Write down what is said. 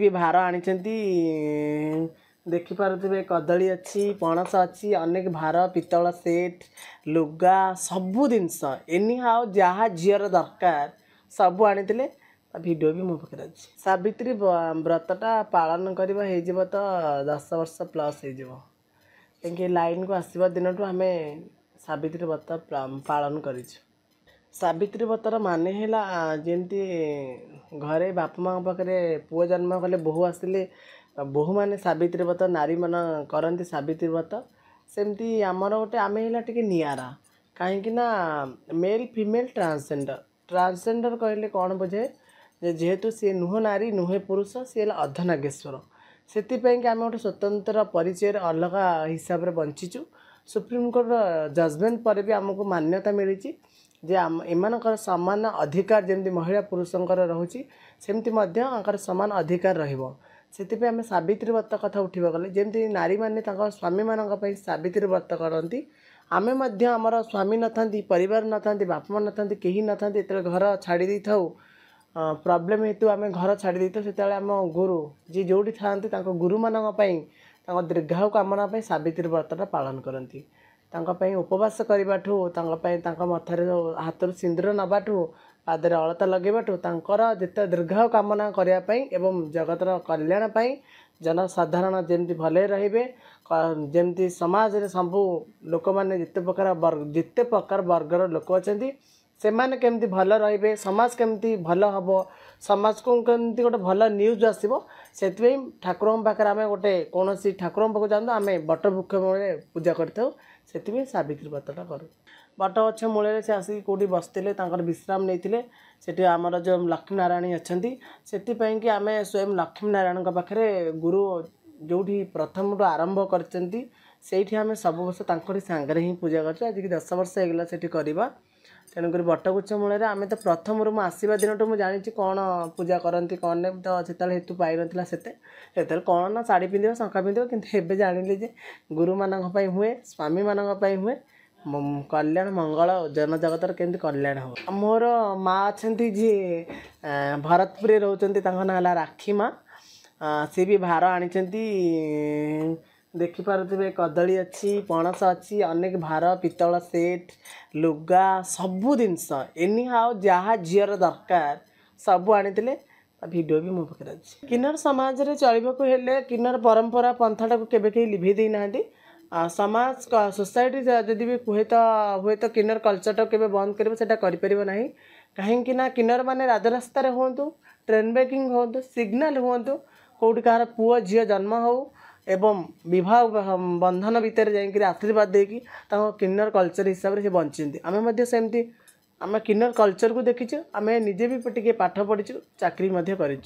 भी भार आनी देखिपे कदली अच्छी पणस अच्छी अनेक भार पितल सेट लुगा सबू जिनस एनी हाउ जहाँ झीर दरकार सबू आनी वीडियो भी मो पाखे अच्छी। सावित्री व्रतटा पालन करवा तो 10 वर्ष प्लस हो लाइन को आसवा दिन आम सावित्री व्रत पालन कर। सावित्री व्रतर माने हैला जेमती घरे बापा माँ पाखे पुओ जन्म कले बोहू आसिले बोहू मैंने सावित्री व्रत नारी मन करती सावित्री व्रत सेमती आमर गोटे आम है टे निरा कहीं मेल फीमेल ट्रांसजेंडर कहले कौन बुझे जेहेतु सी नुह नारी नुहे पुरुष सी अर्धनागेश्वर से आम गोटे स्वतंत्र परिचय अलग हिसाब से बंचीचु। सुप्रीमकोर्ट जजमेंट पर भी आमको मान्यता मिली जे एमानकर समान अधिकार जमी महिला पुरुषंकर रोचे सेमती समान अधिकार रहिबो से आम सावित्री व्रत कथा उठा गले जमी नारी मैंने स्वामी मान सावित्री व्रत करती आमे मध्य आमर स्वामी न था परिवार न था बापा माँ न था कहीं न था घर छाड़ी दे था प्रॉब्लम हेतु आम घर छाड़ी दे था से आम गुरु जी जोड़ी था गुरु मानी दीर्घायु कामना सावित्री व्रतटा पालन करती उपवास करने मथार हाथ सिंदूर नबाठू पादरे अलता लगेबाठू जिते दीर्घायु कामना करने एवं जगतर कल्याण जनसाधारण जमी भले रे जमी समाज रे सबू लोक मैंने जिते प्रकार वर्गर लोक अच्छा से मैंने केमती भल रे समाज केमती भल हम समाज को केमती गोटे भल न्यूज आसो से ठाकुर पाखे आम गोटे कौन ठाकुर पाक जातु आम बट वृक्ष मूल पूजा करते सावित्री व्रतटा करूँ। बट गछ मूल से आसिक कौटी बसते विश्राम नहीं से आमर जो लक्ष्मी नारायणी अच्छा से आम स्वयं लक्ष्मी नारायण पाखे गुरु जो प्रथम आरंभ करते आम सब वर्ष सांगे ही पूजा कर आज 10 वर्ष होगा से करवा तेणुक बटगुच्छ मूल आम तो प्रथम रू आसवा दिन मुझे जानी कौन पूजा करती कौन नहीं तो से हेतु पाई ना से कौन ना साड़ी पिंध शंखा पिंध कि जानी जे गुरु मान हुए स्वामी मान हुए कल्याण मंगल जनजगतर केमती कल्याण हो। मोर माँ अच्छा जी भरतपुर रोचती ना राखी माँ सी भी भार आनी देखिपे कदली अच्छी पणस अच्छी अनेक भार पितल सेट लुगा सबू जिनस एनी हाउ जहाँ झीर दरकार सबू आनी वीडियो भी मो पाखे अच्छी। किन्नर समाज रे चलवाक हेले किन्नर परंपरा पंथाटा को केबे कहीं लिभे दे ना समाज सोसाइटी जदि भी हुए तो किन्नर कल्चरटा केबे बंद कर ना कहीं किन्नर माने राजरास्तार हूँ ट्रेन ब्रेकिंग हूँ सिग्नाल हूँ कौटी कहार पुओ झील जन्म हो एवं विवाह बंधन भितर जाकर आशीर्वाद देकी किन्नर कल्चर हिसाब से बंची आम सेमती आम किन्नर कल्चर को देखीचु आम निजे भी टे पाठ पढ़ीचु चाकरी कर।